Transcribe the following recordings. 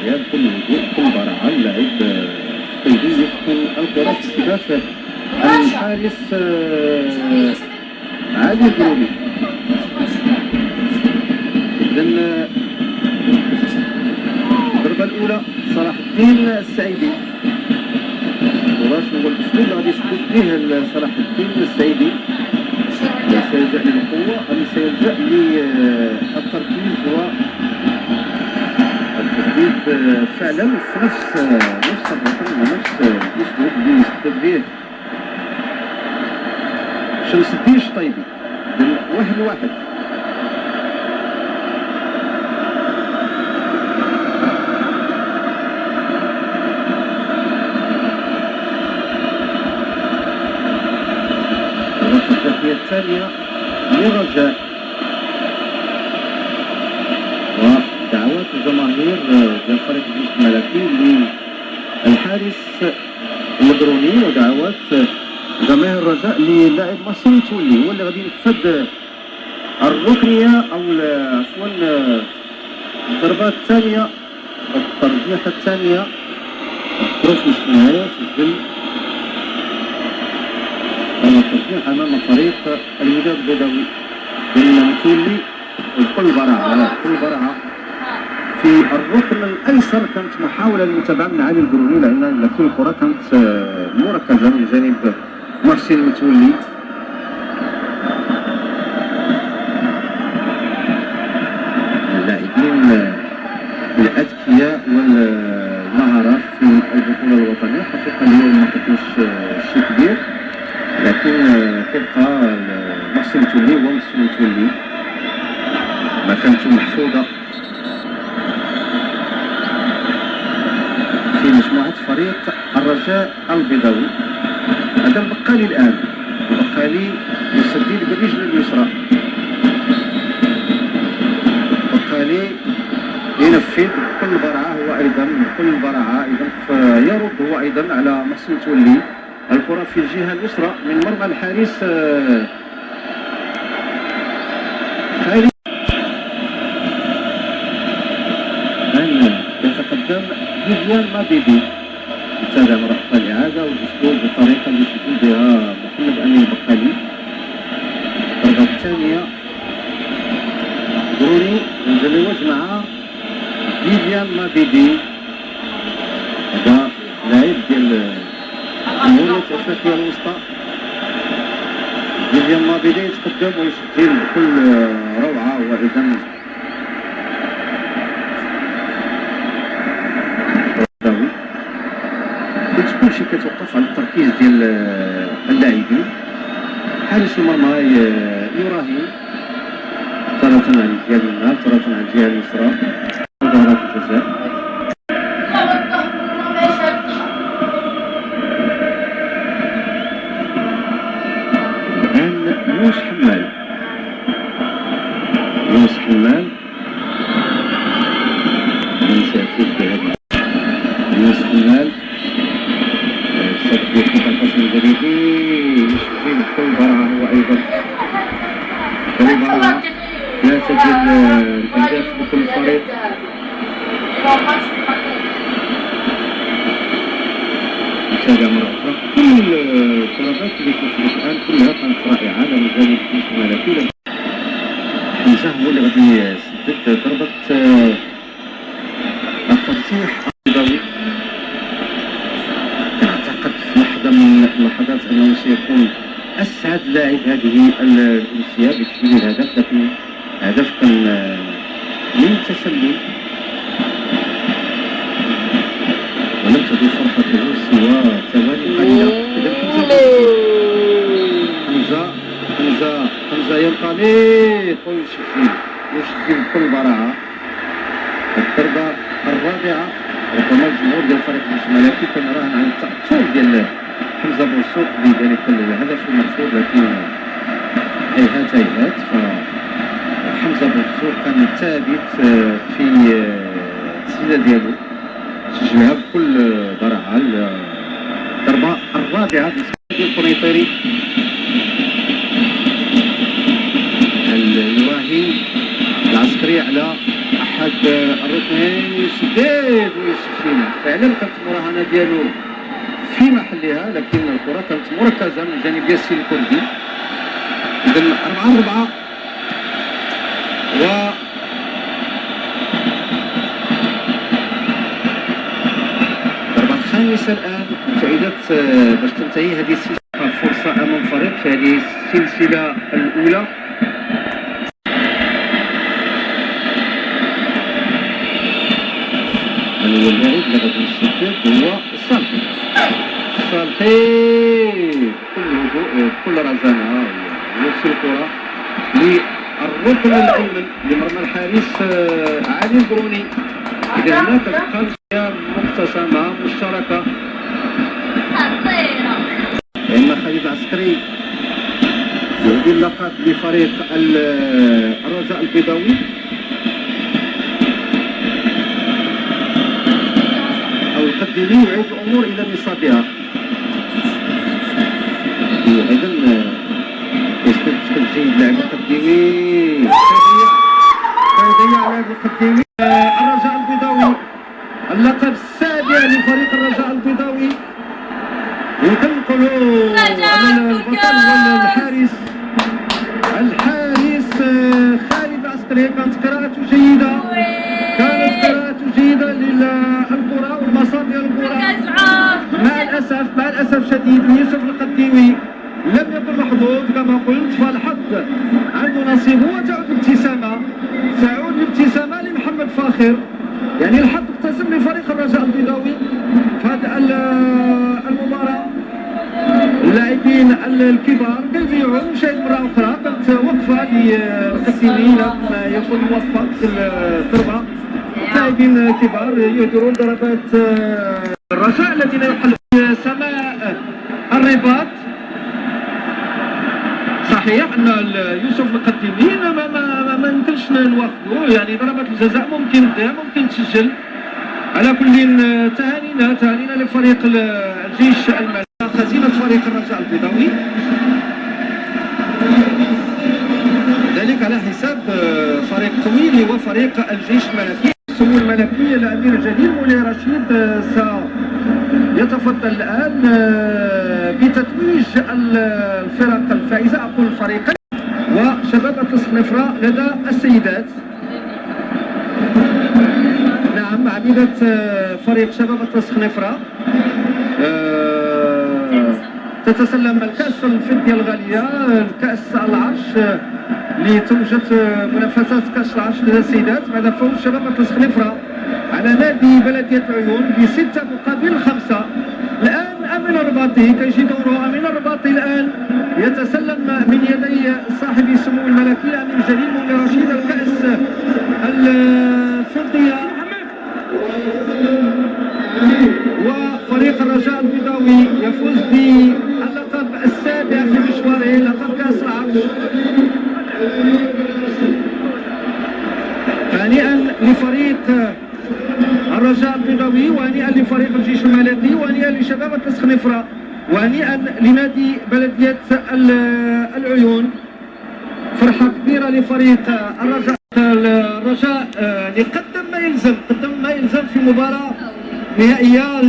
الحياه بكل هدوء بكل براعه. اللاعب الطيبي يدخل الكره في اتجاه الحارس علي القروني. اذا الضربه الاولى صلاح الدين السعيدي. شنو هو الاسلوب اللي غادي يسدد به صلاح الدين السعيدي؟ سيلجأ للقوه ام سيلجأ للتركيز والتسديد فعلا في نفس الرقم ونفس الاسلوب اللي يسدد به شمس الدين الشطيبي؟ 1-1. التغطية الثانية للرجاء ودعوات الجماهير ديال فريق الجيش الملكي للحارس المدروني ودعوات جماهير الرجاء للاعب محسن متولي هو اللي غادي ينفذ الركنية او عفوا الضربة الثانية الترجيحة الثانية. كروس مش في النهاية سجل الترجيح امام فريق الوداد البيضاوي بين متولي وبكل براعه في الركن الايسر. كانت محاوله للمتابعه من علي القروني لان كل كره كانت مركزه من جانب محسن متولي. اللاعبين الاذكياء والمهارات في البطوله الوطنيه حقيقه اليوم ما كانش شيء كبير، لكن كيبقى محسن متولي ومحسن متولي مكانته محفوظه في مجموعه فريق الرجاء البيضاوي. هذا البقالي الان، البقالي يسدد بالرجل اليسرى، البقالي ينفذ بكل براعه هو ايضا بكل براعه اذا يرد هو ايضا على محسن متولي. الكرة في الجهة اليسرى من مرمى الحارس خالد. الآن يتقدم فيفيان مابيدي يتابع مرافق الإعادة والأسلوب بالطريقة اللي يشوفون بها محمد أمين البقالي. الضربة الثانية قروني يتزوج مع فيفيان مابيدي، هذا لاعب ديال جمهورية افريقيا الوسطى. فيفيان مابيدي يتقدم ويسجل بكل روعة واذا كلشي كتوقف على التركيز ديال اللاعبين. حارس المرمى يراهن تارة على الجهة اليمنى تارة على الجهة اليسرى ضربات الجزاء. يونس حمال من سيفوز بهذه يونس حمال سجل في القسم الجديدي يسجل بكل براعة هو أيضا بكل براعة لا سجل الأهداف بكل فريق. نتابع مرة أخرى كل الطلبات اللي كنت الآن كلها كانت رائعة على جانب الجيش الملكي. حمزة هو اللي غادي يسدد ضربة الترجيح البيضاوي. أعتقد في لحظة من اللحظات أنه سيكون أسعد لاعب هذه الأمسية بتسجيل الهدف، لكن الهدف كان من تسلل ولم تدور فرحته سوى ثواني قليلة. حمزة ينطلق ويسجل بكل براعة. الضربة الرابعة ربما الجمهور ديال فريق الجيش الملكي كان راهن على التأثر ديال حمزة بوسوق بذلك الهدف المرفوض، لكن هيهات فحمزة بوسوق كان ثابت في التسديدة ديالو سجلها بكل براعة. الضربة الرابعة بالنسبة للقنيطري يراهن العسكري على احد الركنين شديد ويسكين، فعلا كانت المراهنه ديالو في محلها، لكن الكره كانت مركزه من جانب ياسين الكردي. اذا 4-4 و الضربه الخامسه الان فائده باش تنتهي هذه السلسله، فرصه امام فريق في هذه السلسله الاولى. هو اللاعب اللي غادي يسدد هو الصالحي. بكل هدوء بكل رزانه يوصل الكره للركن الايمن لمرمى الحارس علي البروني. اذا هناك تبقى مقتسمه مشتركه، اما خالد عسكري يهدي اللقب لفريق الرجاء البيضاوي، القديمي يعيد الامور الى نصابها. ايضا يستفيد جيد لاعب القديمي، تضيع لاعب القديمي. الرجاء البيضاوي اللقب السابع لفريق الرجاء البيضاوي، يمكن نقولوا ان البطل هو الحارس خالد عسكري. كانت قراءته جيده، للكره والمسار ديال الكره. مع الاسف شديد يوسف القديمي لم يكن محظوظ كما قلت، فالحظ عنده نصيب. وتعود الابتسامه لمحمد فاخر، يعني الحظ اقتسم لفريق الرجاء البيضاوي في هذه المباراه. اللاعبين الكبار كيبيعوا مشاهد مره اخرى، كانت وقفه للقديمي لم يكن موفق في الضربه. لاعبين كبار يديرون ضربات الرجاء الذين يحلون سماء الرباط. صحيح ان يوسف القديمي ما يمكنش نواخذوه، يعني ضربات الجزاء ممكن تسجل. على كل تهانينا لفريق الجيش الملكي، خزينه فريق الرجاء البيضاوي، ذلك على حساب فريق طويلي وفريق الجيش الملكي. السمو الملكي الامير الجليل مولاي رشيد سيتفضل الان بتتويج الفرق الفائزه، اقول الفريقين، وشباب الصنفره لدى السيدات. نعم، عميدة فريق شباب الصنفره تتسلم الكأس الفضية الغالية، الكأس العرش، لتوجد منافسات كأس العرش لدى السيدات بعد فوز شباب الصنفره على نادي بلدية عيون ب6 مقابل 5. الآن أمين الرباطي كيجي دوره. أمين الرباطي الآن يتسلم من يدي صاحب السمو الملكي الأمير جليل مولاي رشيد الكأس الفضية، وفريق الرجاء البيضاوي يفوز باللقب السابع في مشواره، لقب كأس العرش. هنيئا لفريق الرجاء البيضاوي، وهنيئا لفريق الجيش الملكي، وهنيئا لشباب الصنفره، وهنيئا لنادي بلدية العيون. فرحة كبيرة لفريق الرجاء اللي قدم ما يلزم في مباراة نهائية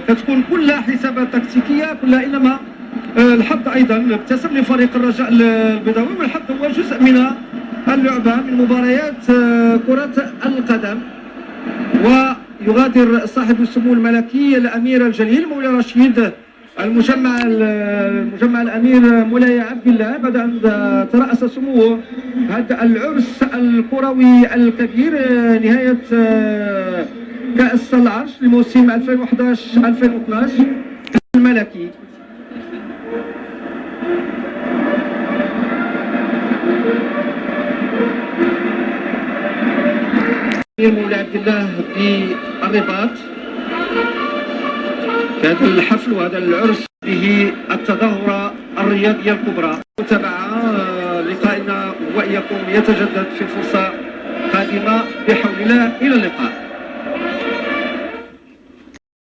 كتكون كلها حسابات تكتيكية كلها، انما الحظ ايضا ابتسم لفريق الرجاء البيضاوي، والحظ هو جزء من اللعبة من مباريات كرة القدم. ويغادر صاحب السمو الملكي الامير الجليل مولاي رشيد المجمع الامير مولاي عبد الله بعد ان ترأس سموه هذا العرس الكروي الكبير، نهاية كأس العرش لموسم 2011-2012 الملكي. مولاي عبد الله بالرباط في هذا الحفل وهذا العرس به التظاهرة الرياضية الكبرى. متابعة لقائنا وإياكم يتجدد في فرصة قادمة بحول الله. إلى اللقاء.